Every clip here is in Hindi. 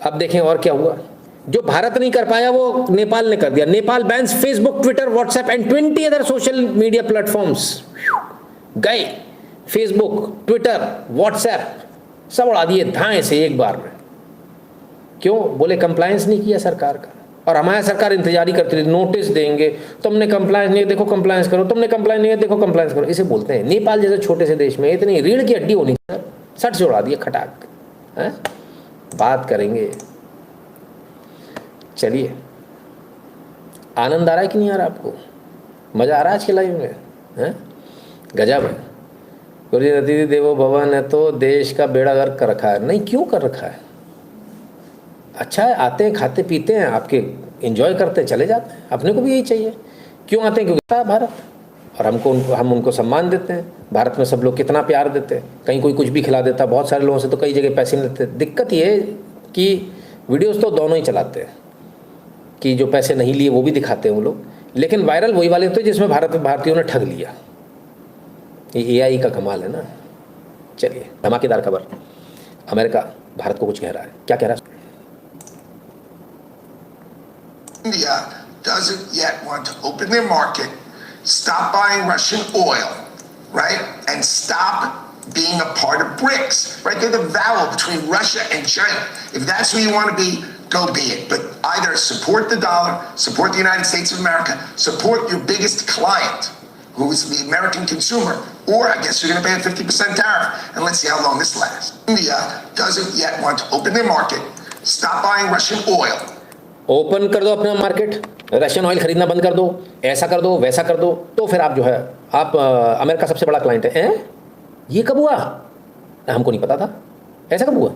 अब देखें और क्या हुआ। जो भारत नहीं कर पाया वो नेपाल ने कर दिया। Nepal bans Facebook, Twitter, WhatsApp and 20 other social media platforms. गए फेसबुक, ट्विटर, व्हाट्सएप सब उड़ा दिए धाए से एक बार में। क्यों? बोले कंप्लायंस नहीं किया सरकार का। और हमारी सरकार इंतजारी करती रही, नोटिस देंगे, तुमने कंप्लायंस नहीं, देखो कंप्लायंस करो, तुमने कंप्लायंस नहीं, देखो कंप्लायंस करो। इसे बोलते हैं नेपाल जैसे छोटे से देश में इतनी रीढ़ की हड्डी होनी चाहिए, सट से उड़ा दिए खटाक। है बात करेंगे। चलिए, आनंद आ रहा है कि नहीं आ रहा आपको? मजा आ रहा है आज के लाइव में? है गजब है। गुरु जी अतिथि देवो भव ने तो देश का बेड़ा गर्क कर रखा है। नहीं, क्यों कर रखा है? अच्छा है, आते हैं, खाते पीते हैं, आपके एंजॉय करते चले जाते हैं। अपने को भी यही चाहिए। क्यों आते हैं? क्योंकि भारत, और हम उनको सम्मान देते हैं। भारत में सब लोग कितना प्यार देते हैं। कहीं कोई कुछ भी खिला देता, बहुत सारे लोगों से तो कई जगह पैसे नहीं लेते। दिक्कत ये है कि वीडियोस तो दोनों ही चलाते हैं कि जो पैसे नहीं लिए वो भी दिखाते हैं वो लोग, लेकिन वायरल वही वाले होते हैं जिसमें भारतीयों ने ठग लिया। ये AI का कमाल है ना। चलिए, धमाकेदार खबर। अमेरिका भारत को कुछ कह रहा है। क्या कह रहा है? India doesn't yet want to open their market, stop buying Russian oil, right? And stop being a part of BRICS, right? They're the vowel between Russia and China. If that's who you want to be, go be it. But either support the dollar, support the United States of America, support your biggest client, who is the American consumer, or I guess you're going to pay a 50% tariff, and let's see how long this lasts. India doesn't yet want to open their market, stop buying Russian oil. Open कर दो अपना मार्केट, रशियन ऑयल खरीदना बंद कर दो, ऐसा कर दो, वैसा कर दो, तो फिर आप जो है आप अमेरिका सबसे बड़ा क्लाइंट है। ये कब हुआ? हमको नहीं पता था। ऐसा कब हुआ?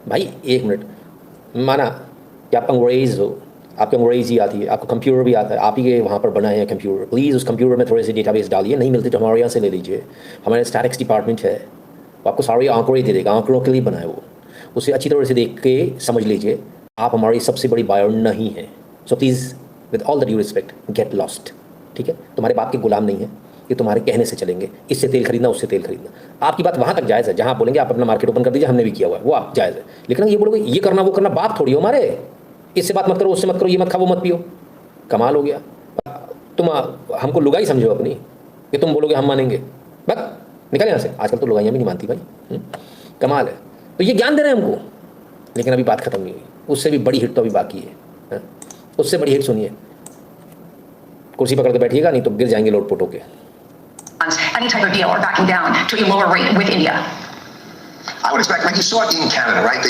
भाई एक मिनट, माना कि आप अंग्रेज़ हो, आपको अंग्रेजी आती है, आपको कंप्यूटर भी आता है, आप ही के वहाँ पर बनाए हैं कंप्यूटर, प्लीज़ उस कंप्यूटर में थोड़े से डेटाबेस डालिए। नहीं मिलते तो हमारे यहाँ से ले लीजिए। हमारे स्टैटिक्स डिपार्टमेंट है, वो आपको सारे आंकड़े दे देगा। आंकड़ों के लिए बनाए वो, उसे अच्छी तरह से देख के समझ लीजिए। आप हमारी सबसे बड़ी बायर नहीं है। So please with all the due respect get lost. ठीक है? तुम्हारे बाप के गुलाम नहीं है, ये तुम्हारे कहने से चलेंगे। इससे तेल खरीदना, उससे तेल खरीदना, आपकी बात वहाँ तक जायज़ है। जहाँ आप बोलेंगे आप अपना मार्केट ओपन कर दीजिए, हमने भी किया हुआ है, वो आप जायज़ है। लेकिन ये बोलोगे ये करना वो करना, बाप थोड़ी हो हमारे। इससे बात मत करो, उससे मत करो, ये मत खाओ, वो मत पियो। कमाल हो गया। तुम हमको लुगाई समझो अपनी, कि तुम बोलोगे हम मानेंगे। बस निकल यहाँ से। आजकल तो लुगाइयाँ भी नहीं मानती भाई। कमाल है। तो ये ज्ञान दे रहे हैं हमको, लेकिन अभी बात खत्म नहीं हुई। उससे भी बड़ी हिट तो अभी बाकी है। उससे बड़ी हिट सुनिए। कुर्सी पकड़ के बैठिएगा, नहीं तो गिर जाएंगे लोटपोट होके। Any type of deal or backing down to a lower rate with India? I would expect, like you saw it in Canada, right?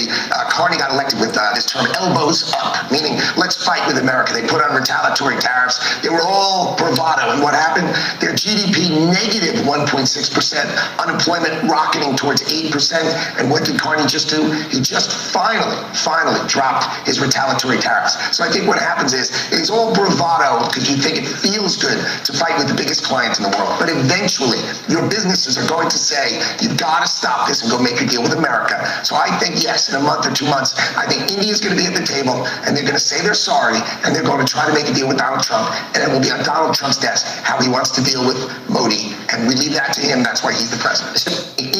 Carney got elected with this term elbows up, meaning let's fight with America. They put on retaliatory tariffs. They were all bravado. And what happened? Their GDP negative 1.6%, unemployment rocketing towards 8%. And what did Carney just do? He just finally dropped his retaliatory tariffs. So I think what happens is it's all bravado because you think it feels good to fight with the biggest client in the world. But eventually, your businesses are going to say, you've got to stop this and go make a deal with America. So I think, yes, in a month or 2 months, I think India is going to be at the table and they're going to say they're sorry and they're going to try to make a deal with Donald Trump, and it will be on Donald Trump's desk how he wants to deal with Modi, and we leave that to him. That's why he's the president.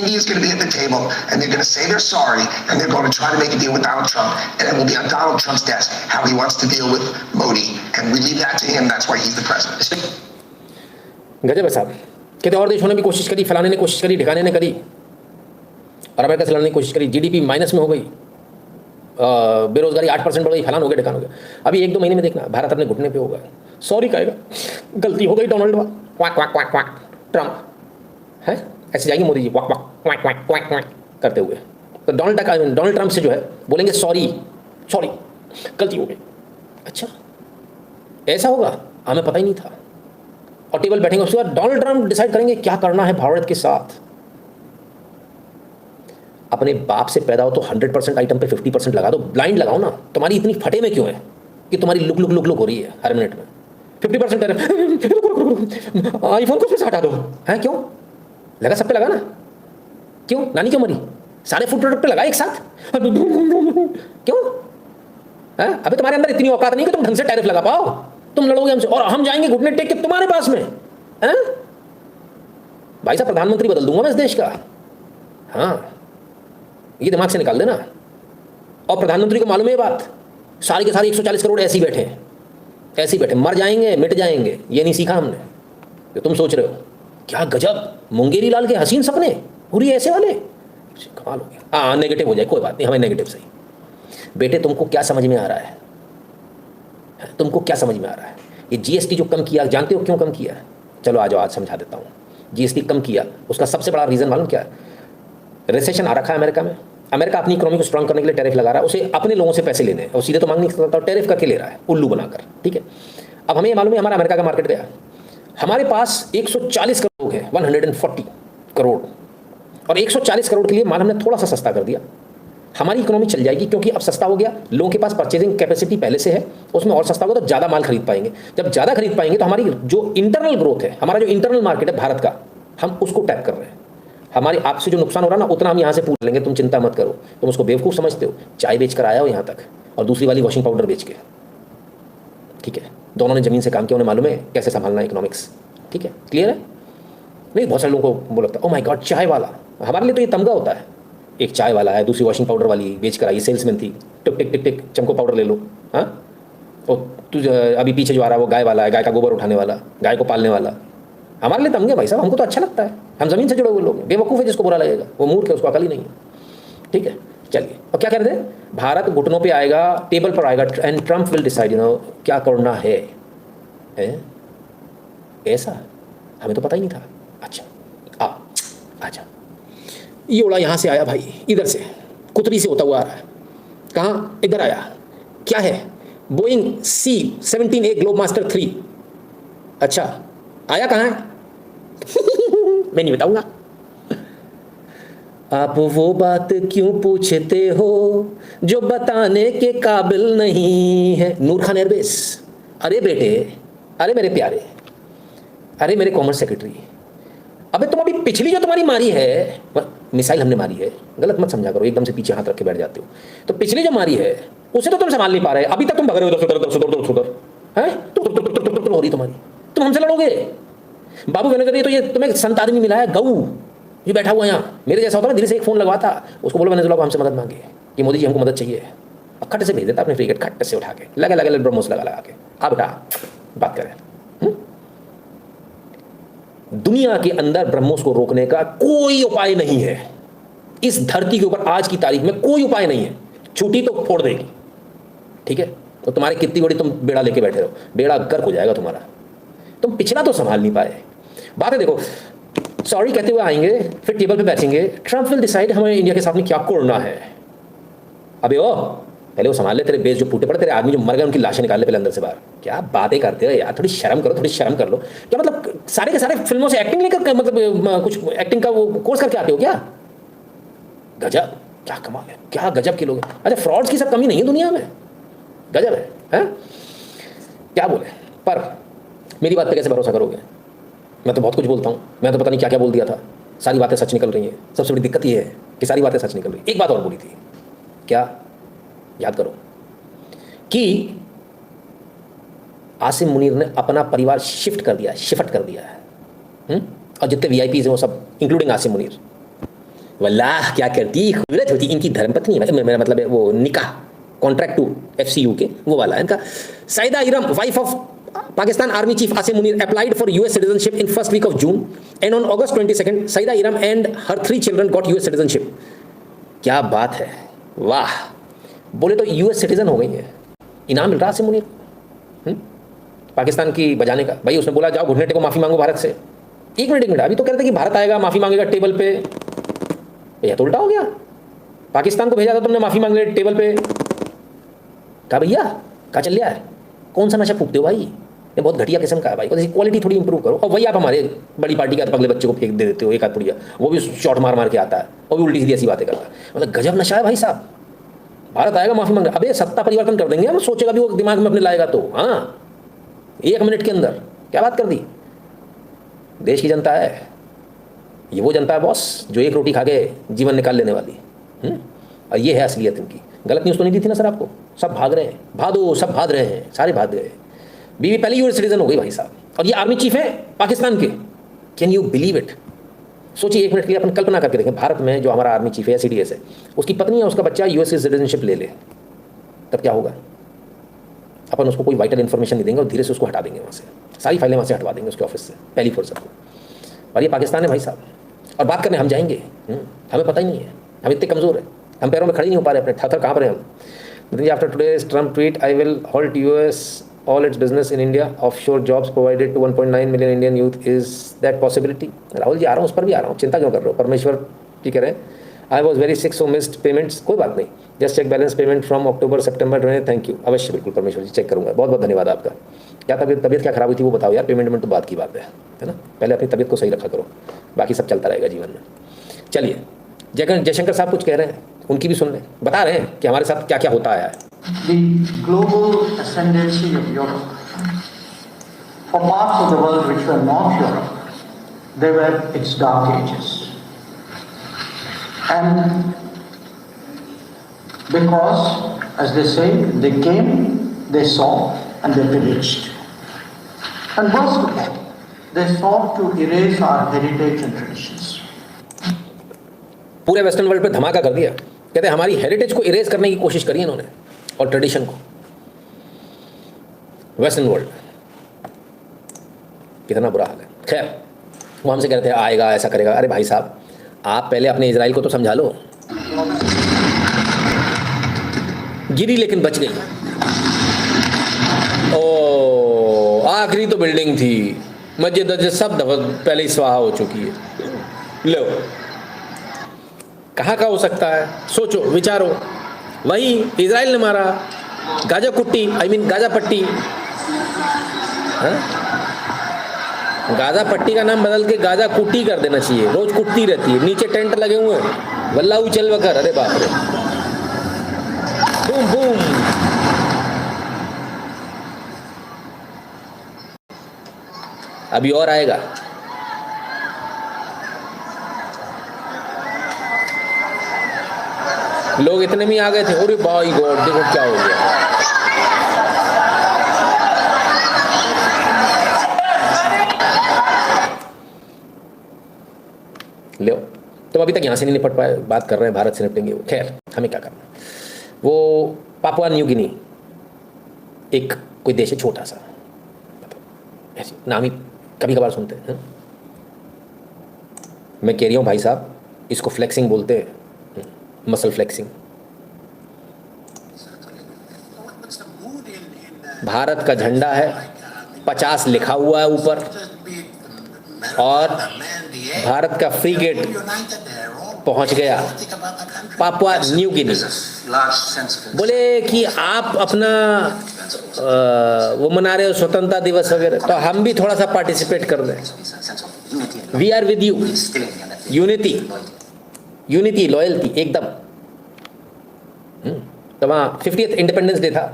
India is going to be at the table and they're going to say they're sorry and they're going to try to make a deal with Donald Trump, and it will be on Donald Trump's desk how he wants to deal with Modi, and we leave that to him. That's why he's the president. गजब है साहब। कहते और देशों ने भी कोशिश करी, फलाने ने कोशिश करी, ढिकाने ने करी, और अमेरिका से लड़ने की कोशिश करी। GDP माइनस में हो गई, बेरोजगारी 8% बढ़ गई, फलान हो गया, ढिकान हो गया। अभी 1-2 महीने में देखना भारत अपने घुटने पे होगा, सॉरी कहेगा, गलती हो गई Donald quack quack quack quack Trump है। ऐसे जाएंगे Modi ji quack quack quack quack quack quack करते हुए। तो डोनाल्ड ट्रम्प से जो है बोलेंगे सॉरी गलती हो गई। अच्छा ऐसा होगा, हमें पता ही नहीं था। और टेबल बैठेंगे, उसके बाद डोनाल्ड ट्रम्प डिसाइड करेंगे क्या करना है भारत के साथ। अपने बाप से पैदा हो तो 100% आइटम पे 50% लगा दो, ब्लाइंड लगाओ ना। तुम्हारी इतनी फटे में क्यों है कि तुम्हारी लुक लुक लुक लुक हो रही है हर मिनट में? 50% आईफोन को फिर से हटा दो है। क्यों लगा? सब पे लगा ना। क्यों? नानी क्यों मरी? सारे फूड प्रोडक्ट पे लगा एक साथ। क्यों है? अबे तुम्हारे अंदर इतनी औकात नहीं कि तुम ढंग से टैरिफ लगा पाओ। तुम लड़ोगे हमसे और हम जाएंगे घुटने टेक के तुम्हारे पास में है? भाई साहब प्रधानमंत्री बदल दूंगा मैं इस देश का। हाँ, ये दिमाग से निकाल देना। और प्रधानमंत्री को मालूम है ये बात, सारे के सारे 140 करोड़ ऐसे ही बैठे हैं, ऐसे ही बैठे, मर जाएंगे मिट जाएंगे, ये नहीं सीखा हमने जो तुम सोच रहे हो। क्या गजब, मुंगेरी लाल के हसीन सपने, पूरी ऐसे वाले, कमाल हो गया। हाँ नेगेटिव हो जाए कोई बात नहीं, हमें नेगेटिव सही। बेटे तुमको क्या समझ में आ रहा है, तुमको क्या समझ में आ रहा है? ये जीएसटी जो कम किया, जानते हो क्यों कम किया? चलो आ जाओ, आज समझा देता हूँ। जीएसटी कम किया उसका सबसे बड़ा रीज़न मालूम क्या है? रिसेशन आ रखा है अमेरिका में, अमेरिका अपनी इकोनॉमी को स्ट्रॉन्ग करने के लिए टैरिफ लगा रहा है, उसे अपने लोगों से पैसे लेने हैं और सीधे तो मांग नहीं सकता, टैरिफ करके ले रहा है उल्लू बनाकर, ठीक है। अब हमें मालूम है हमारा अमेरिका का मार्केट गया, हमारे पास 140 करोड़ लोग हैं, 140 करोड़, और 140 करोड़ के लिए माल हमने थोड़ा सा सस्ता कर दिया, हमारी इकोनॉमी चल जाएगी, क्योंकि अब सस्ता हो गया, लोगों के पास परचेजिंग कैपेसिटी पहले से है, उसमें और सस्ता होगा तो ज़्यादा माल खरीद पाएंगे। जब ज़्यादा खरीद पाएंगे तो हमारी जो इंटरनल ग्रोथ है, हमारा जो इंटरनल मार्केट है भारत का, हम उसको टैप कर रहे हैं। हमारे आपसे जो नुकसान हो रहा है ना, उतना हम यहाँ से पूछ लेंगे, तुम चिंता मत करो। तुम उसको बेवकूफ़ समझते हो, चाय बेच कर आया हो यहाँ तक और दूसरी वाली वॉशिंग पाउडर बेच के, ठीक है। दोनों ने ज़मीन से काम किया, उन्हें मालूम है कैसे संभालना है इकोनॉमिक्स, ठीक है, क्लियर है? नहीं, बहुत सारे लोगों को वो लगता है, ओ माय गॉड चाय वाला, हमारे लिए तो ये तमगा होता है, एक चाय वाला है, दूसरी वॉशिंग पाउडर वाली बेच कर आई, सेल्समैन थी, टिक टिक टिक टिक चमको पाउडर ले लो, हाँ। और तू अभी पीछे जो आ रहा है वो गाय वाला है, गाय का गोबर उठाने वाला, गाय को पालने वाला। हमारे लिए तमगे भाई साहब, हमको तो अच्छा लगता है, हम ज़मीन से जुड़े हुए लोग। बेवकूफ़ है जिसको बुरा लगेगा, वो मूर्ख है, उसको अकल ही नहीं है, ठीक है। चलिए, और क्या कर दे, भारत घुटनों पे आएगा, टेबल पर आएगा, एंड ट्रम्प विल डिसाइड क्या करना है, ऐसा हमें तो पता ही नहीं था। अच्छा आजा, ये उड़ा यहाँ से आया भाई, इधर से कुतरी से होता हुआ आ रहा है, कहाँ? इधर आया, क्या है? Boeing C-17A globe master 3। अच्छा आया कहाँ है? मैं नहीं बताऊंगा। आप वो बात क्यों पूछते हो जो बताने के काबिल नहीं है? नूर खान एयरबेस। अरे बेटे, अरे मेरे प्यारे, अरे मेरे कॉमर्स सेक्रेटरी, अबे तुम अभी पिछली जो तुम्हारी मारी है, मिसाइल हमने मारी है, गलत मत समझा करो, एकदम से पीछे हाथ रख के बैठ जाते हो। तो पिछली जो मारी है उसे तो तुम संभाल नहीं पा रहे, अभी तक तुम भग रहे हो उधर हैं, हो रही तुम्हारी, तुम हमसे लड़ोगे। बाबू वेनेजुएला तो ये तुम्हें संत आदमी मिला है, गऊ, ये बैठा हुआ यहाँ मेरे जैसा होता ना, दिल्ली से एक फ़ोन लगवाता, उसको बोलो वेनेजुएला को हमसे मदद मांगे कि मोदी जी हमको मदद चाहिए, अब खट से भेज देता अपने फ्रिगेट, खट से उठा के लगा ब्रह्मोस लगा के, आ बेटा बात करें। दुनिया के अंदर ब्रह्मोस को रोकने का कोई उपाय नहीं है, इस धरती के ऊपर आज की तारीख में कोई उपाय नहीं है, छूटी तो फोड़ देगी, ठीक है। तो तुम्हारे कितनी बड़ी तुम बेड़ा लेके बैठे रहो, बेड़ा गर्क हो जाएगा तुम्हारा, तुम पिछला तो संभाल नहीं पाए। बात है देखो, सॉरी कहते हुए आएंगे, फिर टेबल पे बैठेंगे, ट्रम्प विल डिसाइड हमें इंडिया के सामने क्या करना है। अबे ओ पहले वो संभाल ले, तेरे बेस जो टूटे पड़े, तेरे आदमी जो मर गए उनकी लाशें निकाल ले पहले अंदर से बाहर। क्या बातें करते हो यार, थोड़ी शर्म करो, थोड़ी शर्म कर लो। क्या मतलब सारे के सारे फिल्मों से एक्टिंग लेकर, मतलब कुछ एक्टिंग का वो कोर्स करके आते हो क्या? गजब, क्या कमाल है, क्या गजब के लोग हैं। अच्छा फ्रॉड्स की सब कमी नहीं है दुनिया में, गजब है? क्या बोले, पर मेरी बात पे कैसे भरोसा करोगे? मैं तो बहुत कुछ बोलता हूँ, मैं तो पता नहीं क्या क्या बोल दिया था, सारी बातें सच निकल रही हैं। सबसे बड़ी दिक्कत ये है कि सारी बातें सच निकल रही। एक बात और बोली थी, क्या याद करो, कि आसिम मुनीर ने अपना परिवार शिफ्ट कर दिया है, और जितने वीआईपीज़ हैं वो सब इंक्लूडिंग आसिम मुनीर, वल्लाह क्या करती खूबसूरत होती इनकी धर्मपत्नी, मेरा मतलब है वो निकाह कॉन्ट्रैक्ट टू FCU के वो वाला है इनका। Saeeda Iram, wife of Pakistan Army Chief Asim Munir, applied for US citizenship in first week of June, and on August 22nd, Saida Iram and her 3 children got US citizenship. क्या बात है, वाह, बोले तो US सिटीजन हो गई है, इनाम मिल रहा आसिम मुनीर पाकिस्तान की बजाने का। भाई उसने बोला जाओ घुटने टेको, माफ़ी मांगो भारत से। एक मिनट, अभी तो कह रहे थे कि भारत आएगा माफ़ी मांगेगा टेबल पे, भैया तो उल्टा हो गया। पाकिस्तान को भेजा था तुमने माफ़ी मांगने टेबल पे, कहा भैया कहाँ चल रहा है, कौन सा नशा फूकते हो भाई, ये बहुत घटिया किस्म का है भाई, क्वालिटी थोड़ी इंप्रूव करो। और वही आप हमारे बड़ी पार्टी के अगले बच्चे को फेंक दे देते हो, एक हाथ पुड़िया, वो भी शॉट मार के आता है, वो भी उल्टी सीधी ऐसी बातें करता है। मतलब गजब नशा है भाई साहब। भारत आएगा माफ़ी मांगे, अबे सत्ता परिवर्तन कर देंगे हम, सोचेगा भी वो दिमाग में अपने लाएगा तो। हाँ 1 मिनट के अंदर क्या बात कर दी। देश की जनता है ये, वो जनता है बॉस जो एक रोटी खा के जीवन निकाल लेने वाली, और ये है असलियत इनकी। गलत न्यूज़ तो नहीं दी थी ना सर आपको, सब भाग रहे हैं, भादो सब भाग रहे हैं, सारे भाग गए। बीवी पहले यूएस सिटीजन हो गई भाई साहब, और ये आर्मी चीफ है पाकिस्तान के। Can you believe it? सोचिए 1 मिनट के लिए, अपन कल्पना करके देखें, भारत में जो हमारा आर्मी चीफ है या CDS है, उसकी पत्नी या उसका बच्चा US की सिटीजनशिप ले ले, तब क्या होगा? अपन उसको कोई वाइटल इन्फॉर्मेशन नहीं देंगे और धीरे से उसको हटा देंगे वहाँ से, सारी फाइलें वहाँ से हटवा देंगे उसके ऑफिस से पहली फुर्सत में। और ये पाकिस्तान है भाई साहब, और बात करने हम जाएंगे, हमें पता ही नहीं है, हम इतने कमज़ोर हैं, हम पैरों में खड़े नहीं हो पा रहे अपने, थर कहाँ पर हैं हम। After today's Trump tweet, I will halt US all its business in India, offshore jobs provided to 1.9 million Indian youth, is that possibility? Rahul ji आ रहा हूँ, उस पर भी आ रहा हूँ, चिंता क्यों कर रहे हो? परमेश्वर जी कह रहे हैं I was very sick so missed payments, कोई बात नहीं, just check balance payment from October September 20, thank you, अवश्य बिल्कुल परमेश्वर जी चेक करूँगा, बहुत बहुत धन्यवाद आपका। क्या तबीयत क्या खराब हुई थी वो बताओ यार, पेमेंट तो बात की बात है ना, पहले अपनी तबीयत को सही रखा करो, बाकी सब चलता रहेगा जीवन में। चलिए जयशंकर साहब कुछ कह रहे हैं, उनकी भी सुन लें, बता रहे हैं कि हमारे साथ क्या क्या होता आया है। The global ascendancy of Europe. For parts of the world which were not Europe, they were its dark ages. And because, as they say, they came, they saw, and they pillaged. And worse of all, they sought to erase our heritage and traditions. पूरे वेस्टर्न वर्ल्ड पे धमाका कर दिया, कहते हैं हमारी हेरिटेज को इरेज करने की कोशिश करी इन्होंने और ट्रेडिशन को। वेस्टर्न वर्ल्ड कितना बुरा हाल है। खैर वो हमसे कहते हैं आएगा ऐसा करेगा, अरे भाई साहब आप पहले अपने इजराइल को तो समझा लो, गिरी लेकिन बच गई। ओ आखिरी तो बिल्डिंग थी, मस्जिद सब पहले ही स्वाहा हो चुकी है। लो कहाँ का हो सकता है, सोचो विचारो, वही इजराइल ने मारा, गाजा कुट्टी गाजा पट्टी, गाजा पट्टी का नाम बदल के गाजा कुट्टी कर देना चाहिए, रोज कुट्टी रहती है, नीचे टेंट लगे हुए हैं, वल्ला उचल वकर, अरे बाप रे, बूम बूम। अभी और आएगा। लोग इतने में आ गए थे, अरे भाई गॉड देखो क्या हो गया। लो तो अभी तक यहाँ से नहीं निपट पाए, बात कर रहे हैं भारत से निपटेंगे। खैर हमें क्या करना, वो पापुआ न्यू गिनी एक कोई देश है छोटा सा, ऐसे नाम ही कभी कभार सुनते हैं। मैं कह रही हूँ भाई साहब इसको फ्लेक्सिंग बोलते हैं, मसल फ्लेक्सिंग। भारत का झंडा है, 50 लिखा हुआ है ऊपर, और भारत का फ्रीगेट पहुंच गया पापुआ न्यू गिनी। बोले कि आप अपना वो मना रहे हो स्वतंत्रता दिवस वगैरह, तो हम भी थोड़ा सा पार्टिसिपेट कर दें। We are with you, unity loyalty एकदम। तो वहाँ 50th इंडिपेंडेंस डे था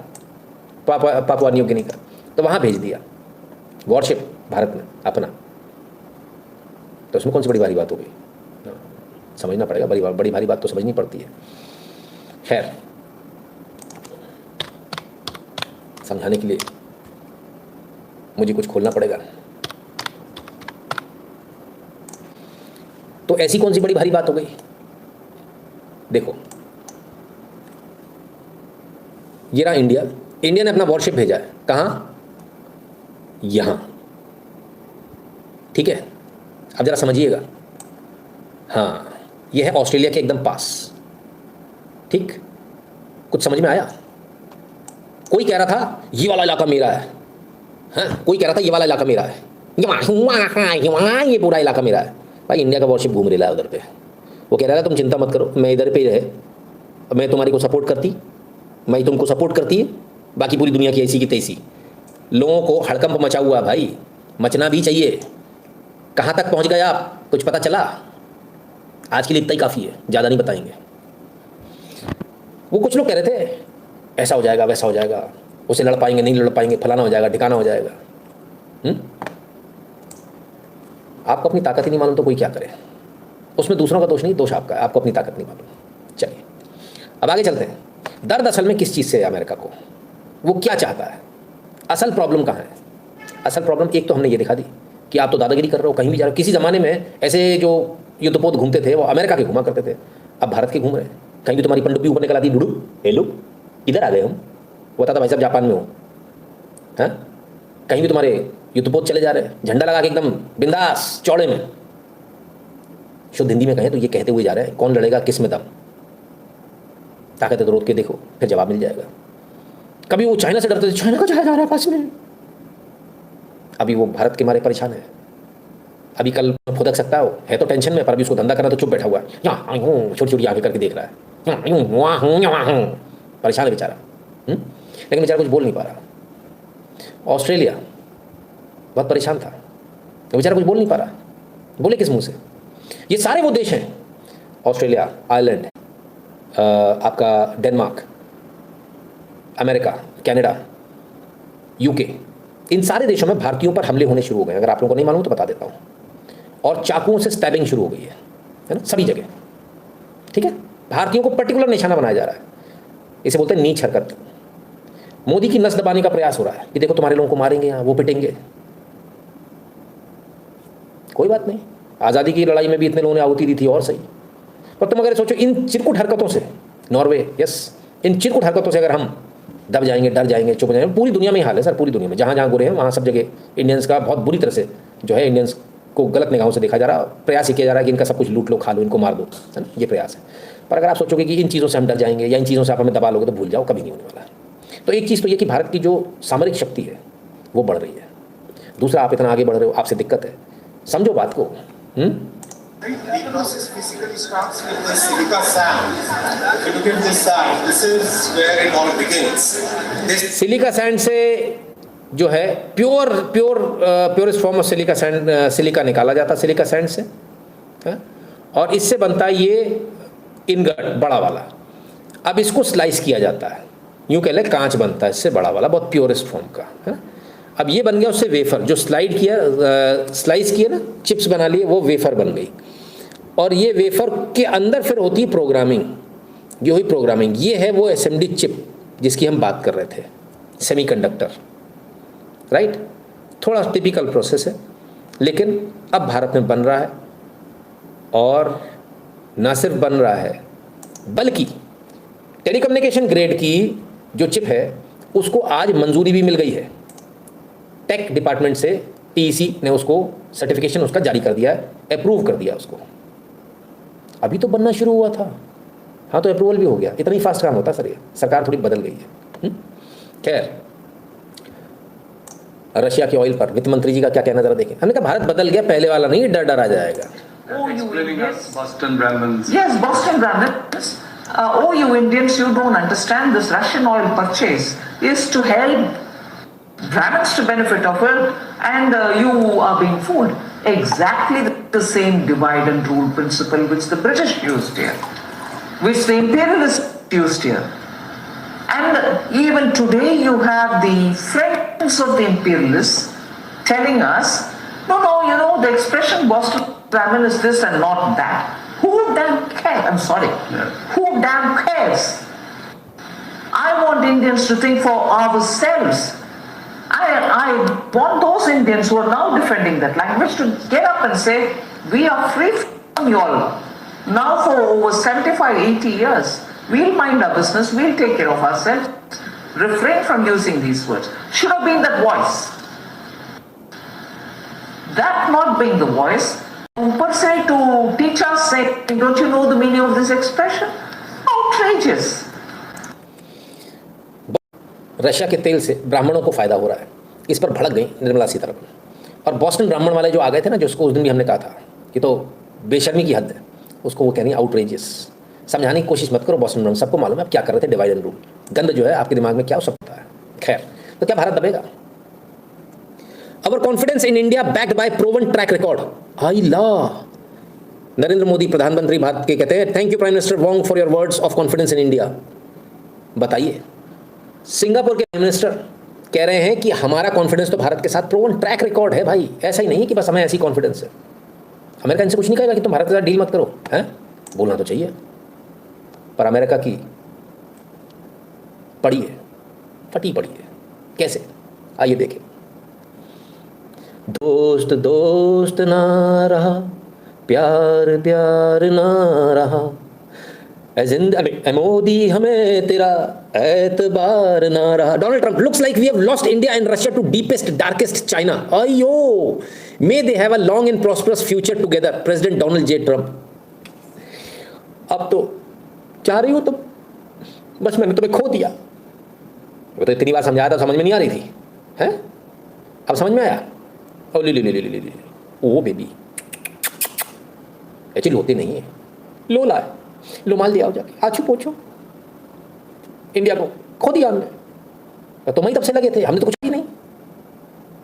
पापुआ न्यू गिनी का, तो वहाँ भेज दिया वॉरशिप भारत ने अपना। तो उसमें कौन सी बड़ी भारी बात हो गई, समझना पड़ेगा, बड़ी भारी बात तो समझनी पड़ती है। खैर समझाने के लिए मुझे कुछ खोलना पड़ेगा। तो ऐसी कौन सी बड़ी भारी बात हो गई, देखो ये रहा इंडिया ने अपना वॉरशिप भेजा है, कहाँ, यहां, ठीक है। अब जरा समझिएगा, हाँ ये है ऑस्ट्रेलिया के एकदम पास, ठीक, कुछ समझ में आया। कोई कह रहा था ये वाला इलाका मेरा है, हाँ कोई कह रहा था ये वाला इलाका मेरा है, ये पूरा इलाका मेरा है। भाई इंडिया का वॉरशिप घूम रहा है उधर पे, वो कह रहा है तुम चिंता मत करो, मैं इधर पे ही रहे, मैं तुम्हारी को सपोर्ट करती, मैं तुमको सपोर्ट करती है, बाकी पूरी दुनिया की ऐसी की तैसी। लोगों को हड़कंप मचा हुआ भाई, मचना भी चाहिए। कहाँ तक पहुँच गए आप, कुछ पता चला? आज के लिए इतना ही काफ़ी है, ज़्यादा नहीं बताएंगे। वो कुछ लोग कह रहे थे ऐसा हो जाएगा वैसा हो जाएगा, उसे लड़ पाएंगे नहीं लड़ पाएंगे, फलाना हो जाएगा ठिकाना हो जाएगा। आपको अपनी ताकत ही नहीं मालूम तो कोई क्या करे, उसमें दूसरों का दोष नहीं, दोष आपका है, आपको अपनी ताकत नहीं मालूम। चलिए अब आगे चलते हैं। दर्द असल में किस चीज़ से है अमेरिका को, वो क्या चाहता है, असल प्रॉब्लम कहाँ है? असल प्रॉब्लम एक तो हमने ये दिखा दी कि आप तो दादागिरी कर रहे हो, कहीं भी जा रहे हो। किसी ज़माने में ऐसे जो युद्धपोत घूमते थे वो अमेरिका के घुमा करते थे, अब भारत के घूम रहे हैं। कहीं भी तुम्हारी पनडुब्बी ऊपर निकल आती, डुडू हेलो इधर आ गए हम, वो बताता भाई साहब जापान में हो, हैं? कहीं भी तुम्हारे युद्धपोत चले जा रहे हैं, झंडा लगा के एकदम बिंदास चौड़े में। शुद्ध हिंदी में कहें तो ये कहते हुए जा रहे हैं कौन लड़ेगा किस में दम, ताकत है तो रोक के देखो, फिर जवाब मिल जाएगा। कभी वो चाइना से डरते थे, चाइना को जाया जा रहा है पास में, अभी वो भारत के मारे परेशान है। अभी कल फुदक सकता है तो टेंशन में, पर अभी उसको धंधा करना तो चुप बैठा हुआ है, यहाँ हूँ छोटी छोटी आंखें करके देख रहा है, यहाँ हूँ वहाँ हूँ यहाँ हूँ, परेशान है बेचारा। लेकिन बेचारा कुछ बोल नहीं पा रहा। ऑस्ट्रेलिया बहुत परेशान था, बेचारा कुछ बोल नहीं पा रहा, बोले किस मुंह से? ये सारे वो देश हैं, ऑस्ट्रेलिया, आयरलैंड, आपका डेनमार्क, अमेरिका, कनाडा, यूके, इन सारे देशों में भारतीयों पर हमले होने शुरू हो गए। अगर आप लोगों को नहीं मालूम तो बता देता हूँ। और चाकुओं से स्टैबिंग शुरू हो गई है ना, सभी जगह। ठीक है, भारतीयों को पर्टिकुलर निशाना बनाया जा रहा है। इसे बोलते हैं नीच हरकत। मोदी की नस दबाने का प्रयास हो रहा है कि देखो तुम्हारे लोगों को मारेंगे, यहाँ वो पिटेंगे। कोई बात नहीं, आज़ादी की लड़ाई में भी इतने लोगों ने आहुति दी थी, और सही। पर तुम अगर सोचो इन चिरकुट हरकतों से, नॉर्वे, यस, इन चिरकुट हरकतों से अगर हम दब जाएंगे, डर जाएंगे, चुप जाएंगे, पूरी दुनिया में ही हाल है सर, पूरी दुनिया में जहाँ जहाँ गोरे हैं वहाँ सब जगह इंडियंस का बहुत बुरी तरह से जो है, इंडियंस को गलत निगाहों से देखा जा रहा है। प्रयास ये किया जा रहा है कि इनका सब कुछ लूट लो, खा लो, इनको मार दो, है ना, ये प्रयास है। पर अगर आप सोचोगे कि इन चीज़ों से हम डर जाएंगे या इन चीज़ों से आप हमें दबा लोगे, तो भूल जाओ, कभी नहीं होने वाला है। तो एक चीज़ तो ये कि भारत की जो सामरिक शक्ति है वो बढ़ रही है। दूसरा, आप इतना आगे बढ़ रहे हो, आपसे दिक्कत है, समझो बात को। The process physically starts with the silica sand. If you look at this sand, this is where it all begins. Silica sand से जो है purest form of silica sand, silica निकाला जाता है सिलिका सैंड से, है? और इससे बनता है ये इनगट बड़ा वाला। अब इसको स्लाइस किया जाता है, यूँ कह ले कांच बनता है इससे बड़ा वाला, बहुत प्योरेस्ट फॉर्म का, है? अब ये बन गया उससे वेफर, जो स्लाइड किया, स्लाइस किया ना, चिप्स बना लिए, वो वेफर बन गई। और ये वेफर के अंदर फिर होती है प्रोग्रामिंग, ये हुई प्रोग्रामिंग। ये है वो एसएमडी चिप जिसकी हम बात कर रहे थे, सेमीकंडक्टर, राइट। थोड़ा टिपिकल प्रोसेस है, लेकिन अब भारत में बन रहा है। और ना सिर्फ बन रहा है, बल्कि टेलीकम्युनिकेशन ग्रेड की जो चिप है उसको आज मंजूरी भी मिल गई है। टेक डिपार्टमेंट से टीईसी ने उसको सर्टिफिकेशन उसका जारी कर दिया है, अप्रूव कर दिया उसको। अभी तो बनना शुरू हुआ था, हाँ, तो अप्रूवल भी हो गया। इतना ही फास्ट काम होता सर, ये सरकार थोड़ी बदल गई है। खैर, रशिया के ऑयल पर वित्त मंत्री जी का क्या कहना जरा देखें। हमने कहा भारत बदल गया, पहले वाला नहीं, डर डर आ जाएगा। Explaining us Boston Brahmins. Yes, Boston Brahmins. Oh, you Indians, you don't understand this Russian oil purchase is to help Brahmins to benefit of it, and you are being fooled. Exactly the same divide and rule principle which the British used here, which the imperialists used here. And even today you have the friends of the imperialists telling us, no, you know, the expression Boston Brahmin is this and not that. Who damn cares? I'm sorry. Yeah. Who damn cares? I want Indians to think for ourselves. I want those Indians who are now defending that language to get up and say, we are free from you all. Now for over 75, 80 years, we'll mind our business, we'll take care of ourselves. Refrain from using these words. Should have been that voice. That not being the voice, per se to teach us, say, don't you know the meaning of this expression? Outrageous. Russia के तेल से ब्राह्मणों को फायदा हो रहा है, इस पर भड़क गई निर्मला सीतारमण। और बॉस्टन ब्राह्मण वाले जो आ गए थे ना, जिसको उस दिन भी हमने कहा था कि तो बेशर्मी की हद है, उसको वो कह रही आउटरेजियस। समझाने की कोशिश मत करो बॉस्टन ब्राह्मण, सबको मालूम है आप क्या कर रहे थे, डिवाइड एंड रूल। गंद जो है आपके दिमाग में क्या हो सकता है। खैर, तो क्या भारत दबेगा? Our confidence in India backed by proven track record. आई ला नरेंद्र मोदी प्रधानमंत्री भारत के कहते हैं, thank you prime minister Wong for your words of confidence in India. बताइए, सिंगापुर के प्राइम मिनिस्टर कह रहे हैं कि हमारा कॉन्फिडेंस तो भारत के साथ प्रूवन ट्रैक रिकॉर्ड है। भाई, ऐसा ही नहीं है कि बस हमें ऐसी कॉन्फिडेंस है। अमेरिका इनसे कुछ नहीं कहेगा कि तुम भारत के साथ डील मत करो, हैं? बोलना तो चाहिए, पर अमेरिका की पड़ी है, फटी पड़ी है। कैसे? आइए देखें। दोस्त दोस्त ना रहा प्यार प्यार ना रहा, ए मोदी हमें तेरा एतबार ना रहा. Donald Trump, looks like we have lost India and Russia to deepest, darkest China. Ayo, may they have a long and prosperous future together. President Donald J. Trump. अब तो चाह रही हो तो बस मैंने तुम्हें खो दिया. वो तो इतनी बार समझाया था, समझ में नहीं आ रही थी, हैं? अब समझ में आया? ओ ले ले ले ले ले ले, ओ बेबी, ऐसे होते नहीं है. लो लाए, लो माल दिया हो जाके, आछू पोछो, इंडिया को खो दिया हमने. तुम ही तब से लगे थे, हमने तो कुछ की नहीं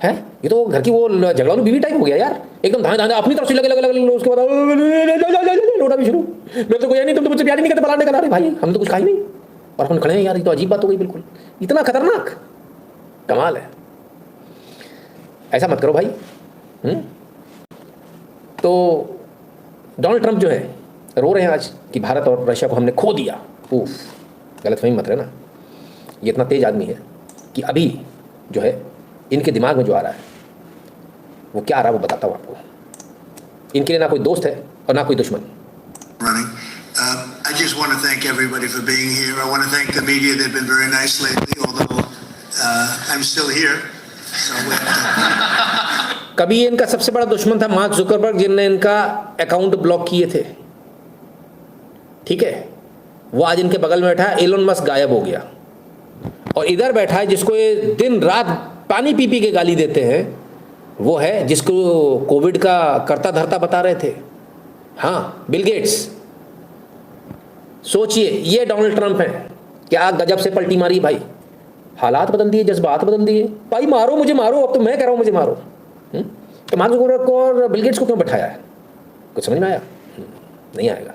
है. ये तो घर की वो झगड़ालू बीवी टाइप हो गया यार, एकदम धाने धाने अपनी तरफ से लगे लगे लगे. उसके बाद लोटा भी शुरू. मेरे तो कोई नहीं, तुम तो मुझसे प्यार नहीं करते, पलाने करा रहे भाई, हमने तो कुछ खाई नहीं और अपन खड़े हैं यार. ये तो अजीब बात हो गई बिल्कुल, इतना खतरनाक, कमाल है. ऐसा मत करो भाई. तो डोनाल्ड ट्रंप जो है रो रहे हैं आज कि भारत और रशिया को हमने खो दिया. उफ, गलतफहमी मत रहना. ये इतना तेज आदमी है कि अभी जो है इनके दिमाग में जो आ रहा है वो क्या आ रहा है वो बताता हूँ आपको. इनके लिए ना कोई दोस्त है और ना कोई दुश्मन. Running. I just want to thank everybody for being here. I want to thank the media. They've been very nice lately, although I'm still here. So we have to... कभी इनका सबसे बड़ा दुश्मन था मार्क जुकरबर्ग, जिनने इनका अकाउंट ब्लॉक किए थे. ठीक है, वो आज इनके बगल में बैठा है. एलोन मस्क गायब हो गया और इधर बैठा है जिसको ये दिन रात पानी पी पी के गाली देते हैं, वो है जिसको कोविड का करता धरता बता रहे थे. हाँ, बिल गेट्स. सोचिए, ये डोनाल्ड ट्रंप है. क्या गजब से पलटी मारी भाई. हालात बदल दिए, जज्बात बदल दिए. भाई मारो मुझे, मारो, अब तो मैं कह रहा हूँ मुझे मारो. तो मार्क जुकरबर्ग को और बिल गेट्स को क्यों बैठाया है? कुछ समझ में आया? नहीं आएगा.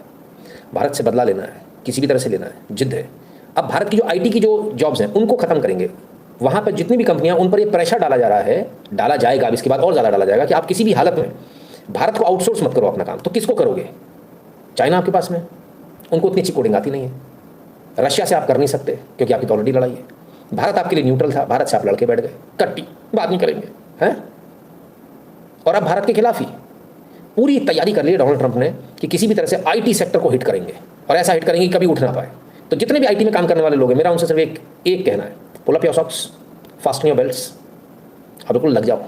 भारत से बदला लेना है, किसी भी तरह से लेना है, जिद है. अब भारत की जो आईटी की जो जॉब्स हैं उनको ख़त्म करेंगे. वहाँ पर जितनी भी कंपनियाँ, उन पर ये प्रेशर डाला जा रहा है, डाला जाएगा, अब इसके बाद और ज़्यादा डाला जाएगा कि आप किसी भी हालत में भारत को आउटसोर्स मत करो अपना काम. तो किसको करोगे? चाइना आपके पास में, उनको उतनी अच्छी कोडिंग आती नहीं है. रशिया से आप कर नहीं सकते क्योंकि आपकी तो ऑलरेडी लड़ाई है. भारत आपके लिए न्यूट्रल था, भारत से आप लड़के बैठ गए, कट्टी बात नहीं करेंगे, हैं? और अब भारत के खिलाफ ही पूरी तैयारी कर ली है डोनाल्ड ट्रंप ने कि किसी भी तरह से आईटी सेक्टर को हिट करेंगे और ऐसा हिट करेंगे कि कभी उठ ना पाए. तो जितने भी आईटी में काम करने वाले लोग हैं, मेरा उनसे सिर्फ एक कहना है, pull up your socks, fasten your belts, और बिल्कुल लग जाओ.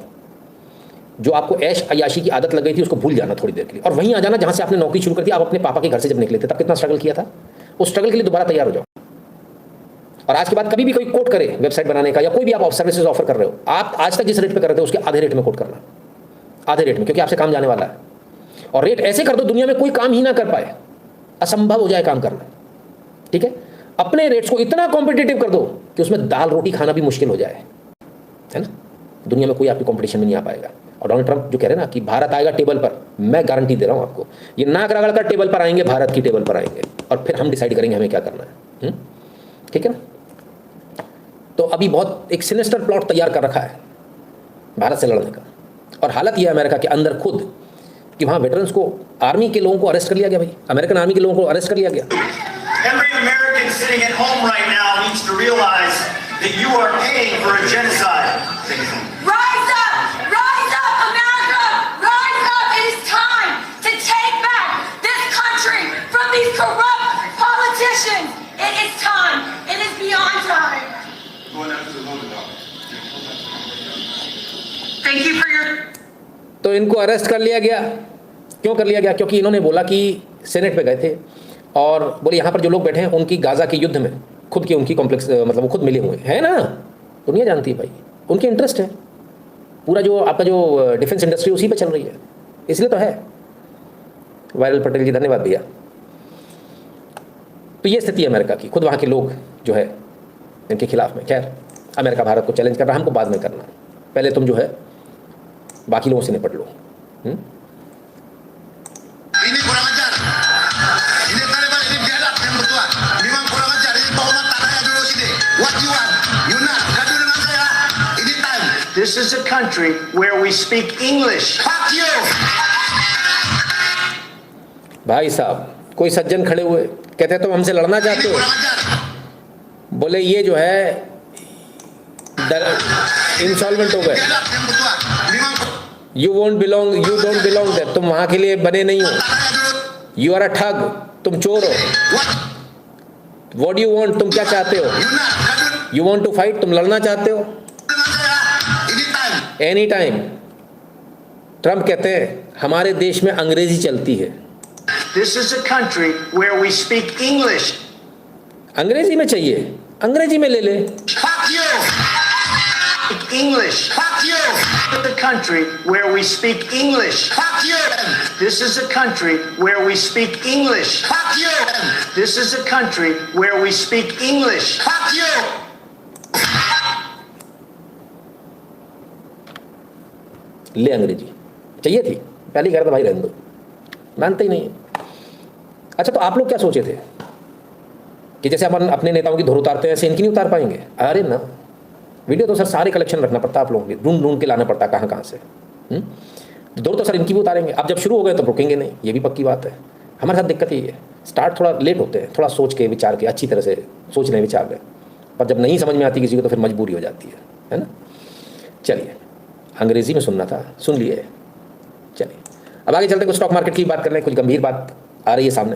जो आपको ऐश अयाशी की आदत लग गई थी उसको भूल जाना थोड़ी देर के लिए और वहीं आ जाना जहाँ से आपने नौकरी शुरू कर दी. आप अपने पापा के घर से जब निकले थे तब कितना स्ट्रगल किया था, उस स्ट्रगल के लिए दोबारा तैयार हो जाओ. और आज के बाद कभी भी कोई कोट करे वेबसाइट बनाने का या कोई भी आप सर्विसेज ऑफर कर रहे हो, आप आज तक जिस रेट पे कर रहे थे उसके आधे रेट में कोट करना, आधे रेट में, क्योंकि आपसे काम जाने वाला है. और रेट ऐसे कर दो दुनिया में कोई काम ही ना कर पाए, असंभव हो जाए काम करना. ठीक है, अपने रेट्स को इतना कॉम्पिटिटिव कर दो कि उसमें दाल रोटी खाना भी मुश्किल हो जाए, है ना. दुनिया में कोई आपकी कॉम्पिटिशन में नहीं आ पाएगा. और डोनाल्ड ट्रंप जो कह रहे हैं ना कि भारत आएगा टेबल पर, मैं गारंटी दे रहा हूँ आपको, ये नाक रगड़ कर टेबल पर आएंगे, भारत की टेबल पर आएंगे और फिर हम डिसाइड करेंगे हमें क्या करना है. ठीक है ना. तो अभी बहुत एक सिनेस्टर प्लॉट तैयार कर रखा है भारत से लड़ने का. और हालत यह है अमेरिका के अंदर खुद कि वहाँ वेटरन्स को, आर्मी के लोगों को अरेस्ट कर लिया गया. भाई अमेरिकन आर्मी के लोगों को अरेस्ट कर लिया गया. Every American sitting at home right now needs to realize that you are paying for a genocide. Rise up, America! Rise up! It is time to take back this country from these corrupt politicians. It is time. It is beyond time. Thank you for your... तो इनको अरेस्ट कर लिया गया. क्यों कर लिया गया? क्योंकि इन्होंने बोला कि सेनेट पे गए थे और बोले यहाँ पर जो लोग बैठे हैं उनकी गाजा के युद्ध में खुद की उनकी कॉम्प्लेक्स, मतलब वो खुद मिले हुए हैं ना. दुनिया जानती है भाई, उनके इंटरेस्ट है. पूरा जो आपका जो डिफेंस इंडस्ट्री उसी पे चल रही है, इसलिए तो है. वायरल पटेल जी धन्यवाद भैया. तो ये स्थिति है अमेरिका की. खुद वहाँ के लोग जो है इनके खिलाफ में. खैर, अमेरिका भारत को चैलेंज कर रहा है, हमको बाद में करना. पहले तुम जो है बाकी लोगों से निपट लो. Ini kurang ajar. Ini Taliban ini biadab yang bertuah. Memang kurang ajar. Ini penghormat tanah dulu sini. What you want? You nak gaduh dengan saya? Ini time. This is a country where we speak English. Fuck you. भाई साहब, कोई सज्जन खड़े हुए कहते हैं तुम हमसे लड़ना चाहते Ini हो. kurang ajar. बोले ये जो है इंसॉल्वेंट हो गए. Biadab yang bertuah. Memang you won't belong, you don't belong there, तुम वहां के लिए बने नहीं हो। यू आर अ ठग, तुम चोर हो। व्हाट डू यू वांट, तुम क्या चाहते हो? यू वांट टू फाइट, तुम लड़ना चाहते हो? Any time. ट्रंप कहते हैं हमारे देश में अंग्रेजी चलती है। This is a country where we speak English. अंग्रेजी में चाहिए, अंग्रेजी में ले ले। Fuck you! English. Fuck you! The country where we speak English. Fuck you! This is a country where we speak English. Fuck you! This is a country where we speak English. Fuck you! ले अंग्रेजी चाहिए थी, पहले ही कह रहा था भाई रहने दो, मानते ही नहीं। अच्छा, तो आप लोग क्या सोचे थे कि जैसे अपन अपने नेताओं की धुर उतारते हैं ऐसे इनकी नहीं उतार पाएंगे? अरे ना, वीडियो तो सर सारे कलेक्शन रखना पड़ता है आप लोगों की, ढूंढ ढूंढ के लाना पड़ता है कहाँ से। धुर तो सर इनकी भी उतारेंगे, अब जब शुरू हो गए तो रुकेंगे नहीं, ये भी पक्की बात है। हमारे साथ दिक्कत यही है, स्टार्ट थोड़ा लेट होते हैं, थोड़ा सोच के विचार के अच्छी तरह से सोच लें विचार लें, पर जब नहीं समझ में आती किसी को तो फिर मजबूरी हो जाती है ना। चलिए, अंग्रेजी में सुनना था, सुन लिए। चलिए अब आगे चलते, कुछ स्टॉक मार्केट की बात कर लें, कुछ गंभीर बात आ रही है सामने।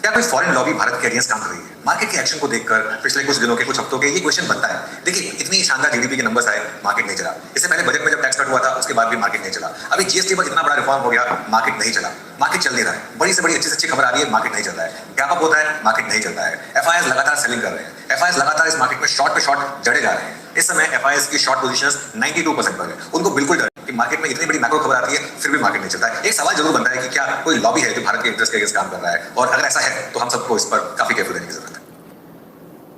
क्या कोई फॉरेन लॉबी भारत के अगेंस्ट काम कर रही है? मार्केट के एक्शन को देखकर पिछले कुछ दिनों के, कुछ हफ्तों के ये क्वेश्चन बनता है। देखिए, इतनी शानदार जीडीपी के नंबर्स आए, मार्केट नहीं चला। इससे पहले बजट में जब टैक्स कट हुआ था उसके बाद भी मार्केट नहीं चला। अभी जीएसटी पर इतना बड़ा रिफॉर्म हो गया, मार्केट नहीं चला। मार्केट चल नहीं रहा है, बड़ी से बड़ी अच्छी से अच्छी खबर आ रही है, मार्केट नहीं चल रहा है। गैप अप होता है, मार्केट नहीं चलता है। एफआईआईज लगातार सेलिंग कर रहे हैं, एफआईआईज लगातार इस मार्केट में शॉर्ट पे शॉर्ट जड़े जा रहे हैं। इस समय एफआईआईज की शॉर्ट पोजीशंस 92% पर है। उनको बिल्कुल डर कि मार्केट में इतनी बड़ी मैक्रो खबर आती है फिर भी मार्केट नहीं चलता है। एक सवाल जरूर बनता है कि क्या कोई लॉबी है जो भारत के इंटरेस्ट के अगेंस्ट काम कर रहा है, और अगर ऐसा है तो हम सबको इस पर काफी केयरफुल रहने की जरूरत है।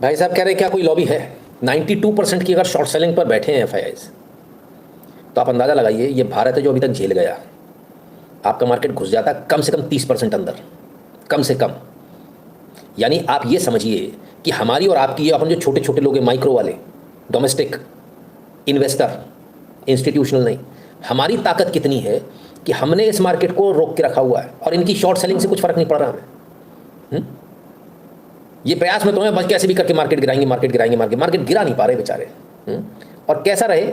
भाई साहब कह रहे हैं क्या कोई लॉबी है? 92% की अगर शॉर्ट सेलिंग पर बैठे हैं एफआईआईज, तो आप अंदाजा लगाइए ये भारत है जो अभी तक झेल गया। आपका मार्केट घुस जाता कम से कम 30% अंदर, कम से कम। यानी आप ये समझिए कि हमारी और आपकी, अपन जो छोटे छोटे लोग हैं, माइक्रो वाले, डोमेस्टिक इन्वेस्टर, इंस्टीट्यूशनल नहीं, हमारी ताकत कितनी है कि हमने इस मार्केट को रोक के रखा हुआ है और इनकी शॉर्ट सेलिंग से कुछ फर्क नहीं पड़ रहा हमें। ये प्रयास में तो है बस कैसे भी करके मार्केट गिराएंगे, मार्केट गिराएंगे, मार्केट गिरा नहीं पा रहे बेचारे। और कैसा रहे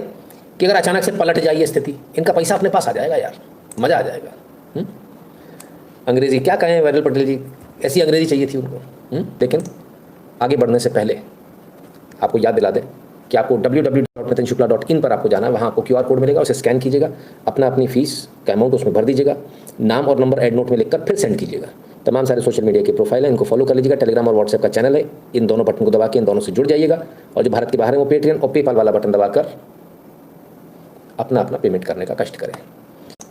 कि अगर अचानक से पलट जाए स्थिति, इनका पैसा अपने पास आ जाएगा यार, मज़ा आ जाएगा। अंग्रेजी क्या कहें वैरल पटेल जी, ऐसी अंग्रेजी चाहिए थी उनको। लेकिन आगे बढ़ने से पहले आपको याद दिला दें कि आपको www.nitinshukla.in पर आपको जाना है, वहाँ आपको QR कोड मिलेगा, उसे स्कैन कीजिएगा, अपनी फीस का अमाउंट उसमें भर दीजिएगा, नाम और नंबर एड नोट में लिखकर फिर सेंड कीजिएगा। तमाम सारे सोशल मीडिया की प्रोफाइल है, इनको फॉलो कर लीजिएगा। टेलीग्राम और व्हाट्सएप का चैनल है, इन दोनों बटन को दबा के इन दोनों से जुड़ जाइएगा। और जो भारत के बाहर है वो पेटीएम और पेपाल वाला बटन दबाकर अपना पेमेंट करने का कष्ट करें।